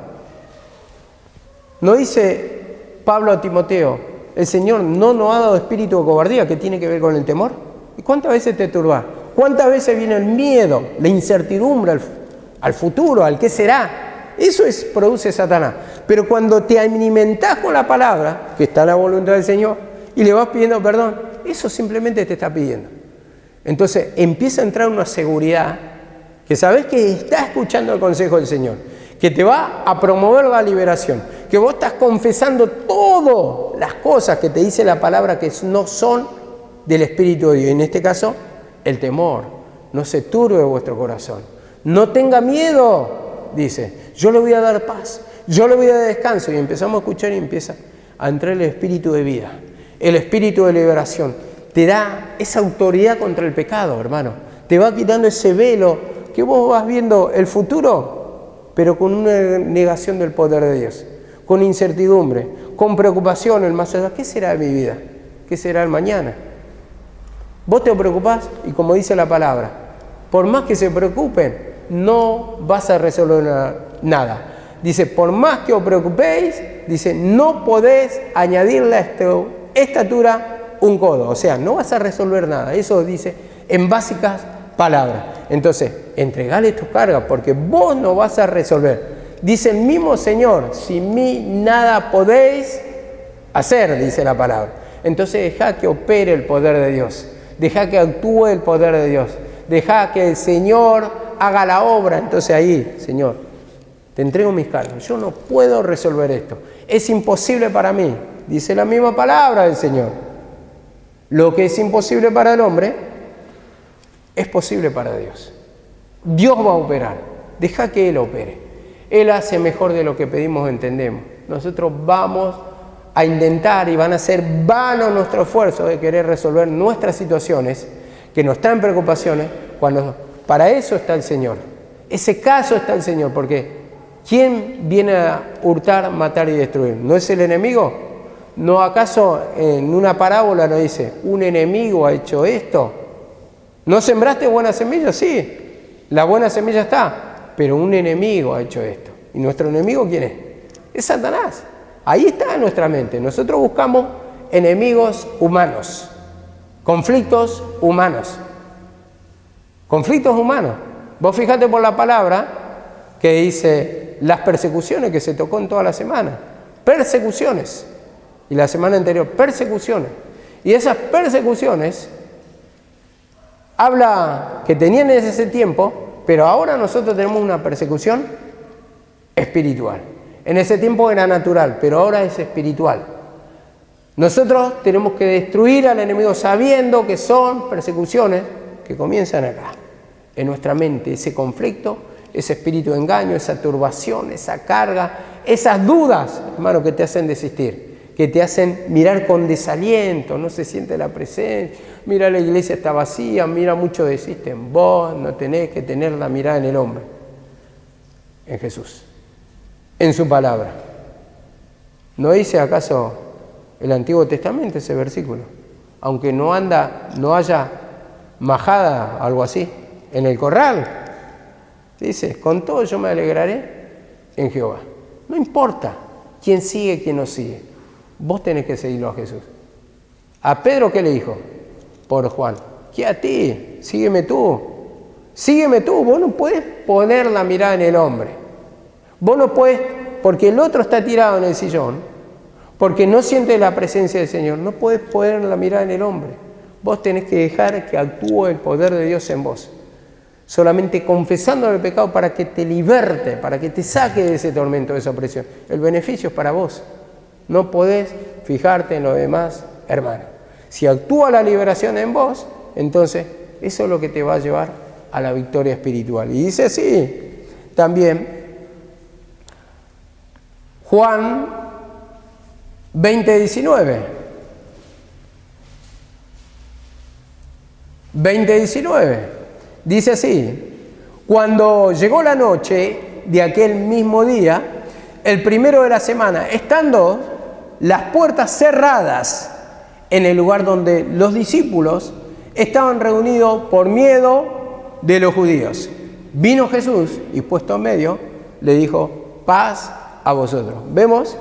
S1: ¿No dice Pablo a Timoteo, el Señor no nos ha dado espíritu de cobardía que tiene que ver con el temor? ¿Y cuántas veces te turbas? ¿Cuántas veces viene el miedo, la incertidumbre, al futuro, al qué será. Eso produce Satanás. Pero cuando te alimentás con la palabra, que está en la voluntad del Señor, y le vas pidiendo perdón, eso simplemente te está pidiendo. Entonces empieza a entrar una seguridad, que sabes que estás escuchando el consejo del Señor, que te va a promover la liberación, que vos estás confesando todas las cosas que te dice la palabra que no son del Espíritu de Dios. En este caso, el temor. No se turbe vuestro corazón. No tenga miedo, dice. Yo le voy a dar paz, yo le voy a dar descanso. Y empezamos a escuchar y empieza a entrar el espíritu de vida, el espíritu de liberación. Te da esa autoridad contra el pecado, hermano. Te va quitando ese velo que vos vas viendo el futuro, pero con una negación del poder de Dios, con incertidumbre, con preocupación, el más allá. ¿Qué será de mi vida? ¿Qué será el mañana? Vos te preocupás y, como dice la palabra, por más que se preocupen, no vas a resolver nada. Dice, por más que os preocupéis, dice, no podés añadirle a esta estatura un codo. O sea, no vas a resolver nada. Eso dice en básicas palabras. Entonces, entregale tus cargas porque vos no vas a resolver. Dice el mismo Señor, sin mí nada podéis hacer, dice la palabra. Entonces, deja que opere el poder de Dios. Deja que actúe el poder de Dios. Deja que el Señor haga la obra. Entonces ahí, Señor, te entrego mis cargas. Yo no puedo resolver esto. Es imposible para mí. Dice la misma palabra del Señor. Lo que es imposible para el hombre es posible para Dios. Dios va a operar. Deja que Él opere. Él hace mejor de lo que pedimos o entendemos. Nosotros vamos a intentar y van a ser vano nuestro esfuerzo de querer resolver nuestras situaciones que nos traen preocupaciones, cuando para eso está el Señor. Ese caso está el Señor, porque ¿quién viene a hurtar, matar y destruir? ¿No es el enemigo? ¿No acaso en una parábola nos dice, un enemigo ha hecho esto? ¿No sembraste buena semilla? Sí, la buena semilla está, pero un enemigo ha hecho esto. ¿Y nuestro enemigo quién es? Es Satanás. Ahí está en nuestra mente. Nosotros buscamos enemigos humanos, conflictos humanos. Conflictos humanos. Vos fijate por la palabra que dice las persecuciones que se tocó en toda la semana. Persecuciones. Y la semana anterior, persecuciones. Y esas persecuciones habla que tenían en ese tiempo, pero ahora nosotros tenemos una persecución espiritual. En ese tiempo era natural, pero ahora es espiritual. Nosotros tenemos que destruir al enemigo sabiendo que son persecuciones que comienzan acá, en nuestra mente, ese conflicto, ese espíritu de engaño, esa turbación, esa carga, esas dudas, hermano, que te hacen desistir, que te hacen mirar con desaliento, no se siente la presencia, mira la iglesia está vacía, mira mucho desiste en vos, no tenés que tener la mirada en el hombre, en Jesús, en su palabra. ¿No dice acaso el Antiguo Testamento ese versículo? Aunque no haya majada, algo así, en el corral, dice, con todo yo me alegraré en Jehová. No importa quién sigue, quién no sigue. Vos tenés que seguirlo a Jesús. ¿A Pedro qué le dijo? Por Juan. ¿Qué a ti? Sígueme tú. Sígueme tú. Vos no puedes poner la mirada en el hombre. Vos no puedes, porque el otro está tirado en el sillón, porque no siente la presencia del Señor, no puedes poner la mirada en el hombre. Vos tenés que dejar que actúe el poder de Dios en vos. Solamente confesando el pecado para que te liberte, para que te saque de ese tormento, de esa opresión. El beneficio es para vos. No podés fijarte en lo demás, hermano. Si actúa la liberación en vos, entonces eso es lo que te va a llevar a la victoria espiritual. Y dice así también Juan 20:19. 20:19. Dice así: cuando llegó la noche de aquel mismo día, el primero de la semana, estando las puertas cerradas en el lugar donde los discípulos estaban reunidos por miedo de los judíos, vino Jesús y puesto en medio, le dijo, paz a vosotros. Vemos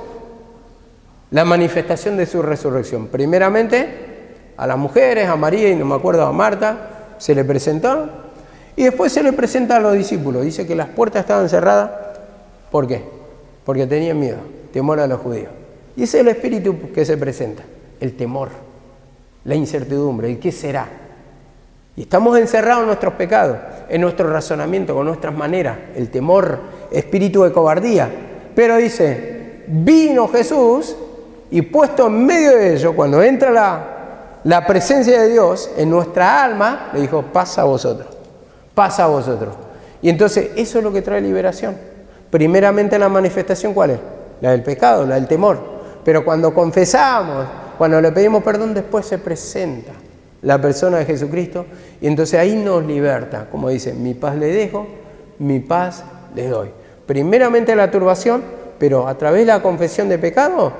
S1: la manifestación de su resurrección. Primeramente, a las mujeres, a María y no me acuerdo, a Marta, se le presentó Y después se le presenta a los discípulos. Dice que las puertas estaban cerradas. ¿Por qué? Porque tenían miedo, temor a los judíos. Y ese es el espíritu que se presenta. El temor, la incertidumbre, el qué será. Y estamos encerrados en nuestros pecados, en nuestro razonamiento, con nuestras maneras. El temor, espíritu de cobardía. Pero dice, vino Jesús y puesto en medio de ellos, cuando entra la presencia de Dios en nuestra alma, le dijo, pasa a vosotros, pasa a vosotros. Y entonces eso es lo que trae liberación. Primeramente la manifestación, ¿cuál es? La del pecado, la del temor. Pero cuando confesamos, cuando le pedimos perdón, después se presenta la persona de Jesucristo y entonces ahí nos liberta. Como dice, mi paz le dejo, mi paz les doy. Primeramente la turbación, pero a través de la confesión de pecado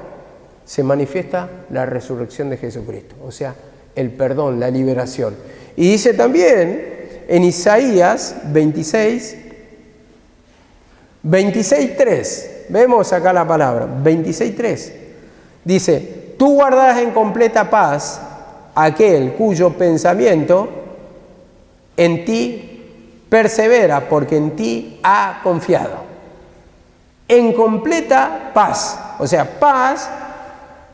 S1: se manifiesta la resurrección de Jesucristo. O sea, el perdón, la liberación. Y dice también en Isaías 26:3, vemos acá la palabra, 26:3, dice, tú guardarás en completa paz aquel cuyo pensamiento en ti persevera, porque en ti ha confiado. En completa paz, o sea, paz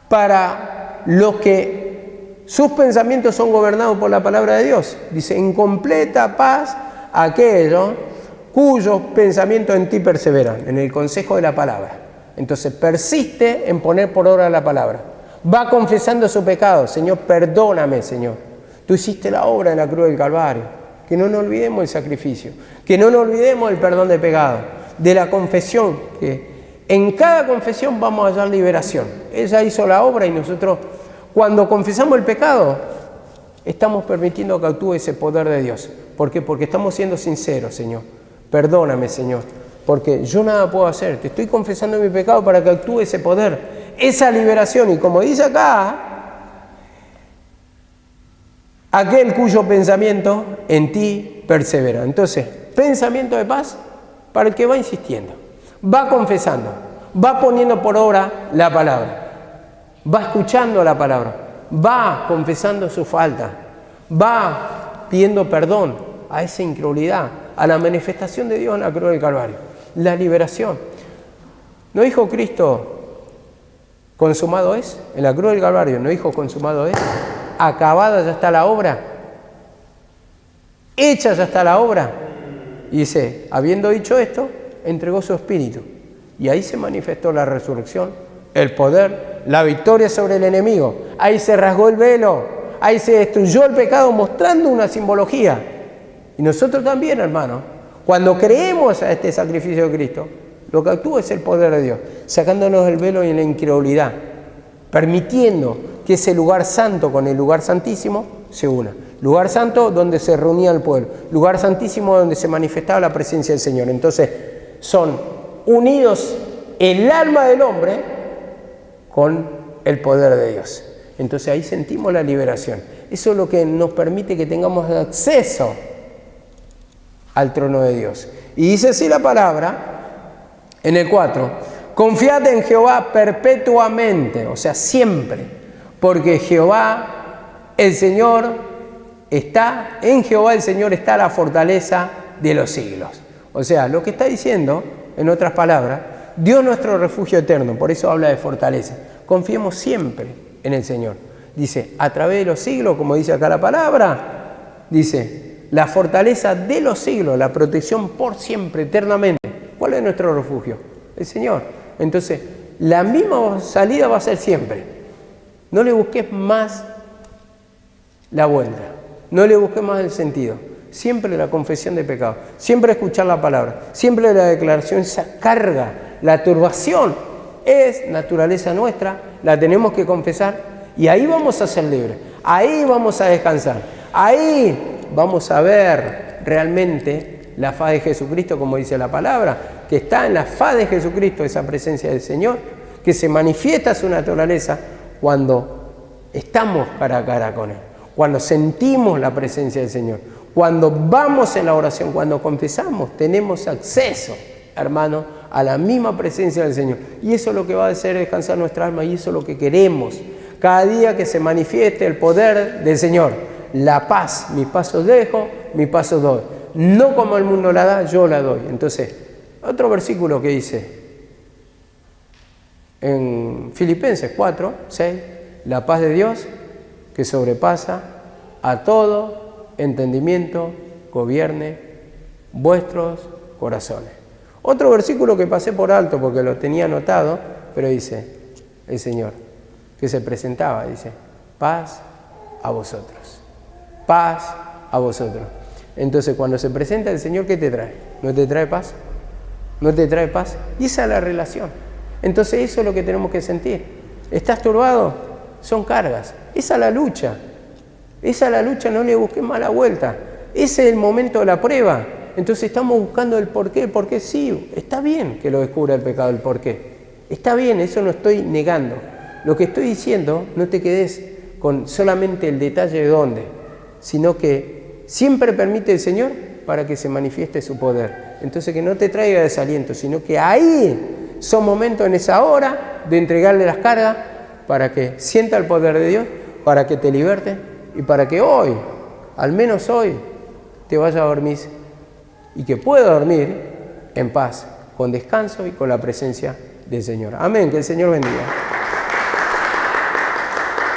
S1: para los que sus pensamientos son gobernados por la palabra de Dios. Dice, en completa paz aquellos cuyos pensamientos en ti perseveran, en el consejo de la palabra. Entonces persiste en poner por obra la palabra. Va confesando su pecado. Señor, perdóname, Señor. Tú hiciste la obra en la cruz del Calvario. Que no nos olvidemos el sacrificio. Que no nos olvidemos el perdón de pecado. De la confesión. Que en cada confesión vamos a hallar liberación. Ella hizo la obra y nosotros, cuando confesamos el pecado, estamos permitiendo que actúe ese poder de Dios. ¿Por qué? Porque estamos siendo sinceros, Señor. Perdóname, Señor. Porque yo nada puedo hacer. Te estoy confesando mi pecado para que actúe ese poder. Esa liberación, y como dice acá, aquel cuyo pensamiento en ti persevera. Entonces, pensamiento de paz para el que va insistiendo, va confesando, va poniendo por obra la palabra, va escuchando la palabra, va confesando su falta, va pidiendo perdón a esa incredulidad, a la manifestación de Dios en la cruz del Calvario, la liberación. ¿No dijo Cristo, consumado es? En la cruz del Calvario, ¿no dijo consumado es? Acabada ya está la obra, hecha ya está la obra. Y dice, habiendo dicho esto, entregó su espíritu. Y ahí se manifestó la resurrección, el poder, la victoria sobre el enemigo. Ahí se rasgó el velo, ahí se destruyó el pecado, mostrando una simbología. Y nosotros también, hermanos, cuando creemos a este sacrificio de Cristo, lo que actúa es el poder de Dios, sacándonos el velo y la incredulidad, permitiendo que ese lugar santo con el lugar santísimo se una. Lugar santo donde se reunía el pueblo, lugar santísimo donde se manifestaba la presencia del Señor. Entonces, son unidos el alma del hombre con el poder de Dios. Entonces ahí sentimos la liberación. Eso es lo que nos permite que tengamos acceso al trono de Dios. Y dice así la palabra en el 4, confiad en Jehová perpetuamente, o sea, siempre, porque Jehová, el Señor, está, en Jehová el Señor está la fortaleza de los siglos. O sea, lo que está diciendo, en otras palabras, Dios nuestro refugio eterno, por eso habla de fortaleza. Confiemos siempre en el Señor. Dice, a través de los siglos, como dice acá la palabra, dice, la fortaleza de los siglos, la protección por siempre, eternamente. ¿Cuál es nuestro refugio? El Señor. Entonces, la misma salida va a ser siempre. No le busques más la vuelta. No le busques más el sentido. Siempre la confesión de pecado. Siempre escuchar la palabra. Siempre la declaración, esa carga, la turbación. Es naturaleza nuestra. La tenemos que confesar. Y ahí vamos a ser libres. Ahí vamos a descansar. Ahí vamos a ver realmente la faz de Jesucristo, como dice la palabra, que está en la faz de Jesucristo, esa presencia del Señor, que se manifiesta su naturaleza cuando estamos cara a cara con Él, cuando sentimos la presencia del Señor, cuando vamos en la oración, cuando confesamos, tenemos acceso, hermano, a la misma presencia del Señor. Y eso es lo que va a hacer descansar nuestra alma, y eso es lo que queremos. Cada día que se manifieste el poder del Señor, la paz, mis pasos dejo, mis pasos doy. no como el mundo la da, yo la doy. Entonces, otro versículo que dice en Filipenses 4, 6, la paz de Dios que sobrepasa a todo entendimiento, gobierne vuestros corazones. Otro versículo que pasé por alto porque lo tenía anotado, pero dice el Señor, que se presentaba, dice, paz a vosotros, paz a vosotros. Entonces, cuando se presenta el Señor, ¿qué te trae? ¿No te trae paz? ¿No te trae paz? Y esa es la relación. Entonces, eso es lo que tenemos que sentir. ¿Estás turbado? Son cargas. Esa es la lucha. Esa es la lucha, no le busques más la vuelta. Ese es el momento de la prueba. Entonces, estamos buscando el porqué. El porqué sí, está bien que lo descubra el pecado, el porqué. Está bien, eso no estoy negando. Lo que estoy diciendo, no te quedes con solamente el detalle de dónde, sino que siempre permite el Señor para que se manifieste su poder. Entonces, que no te traiga desaliento, sino que ahí son momentos en esa hora de entregarle las cargas para que sienta el poder de Dios, para que te liberte y para que hoy, al menos hoy, te vayas a dormir y que pueda dormir en paz, con descanso y con la presencia del Señor. Amén, que el Señor bendiga.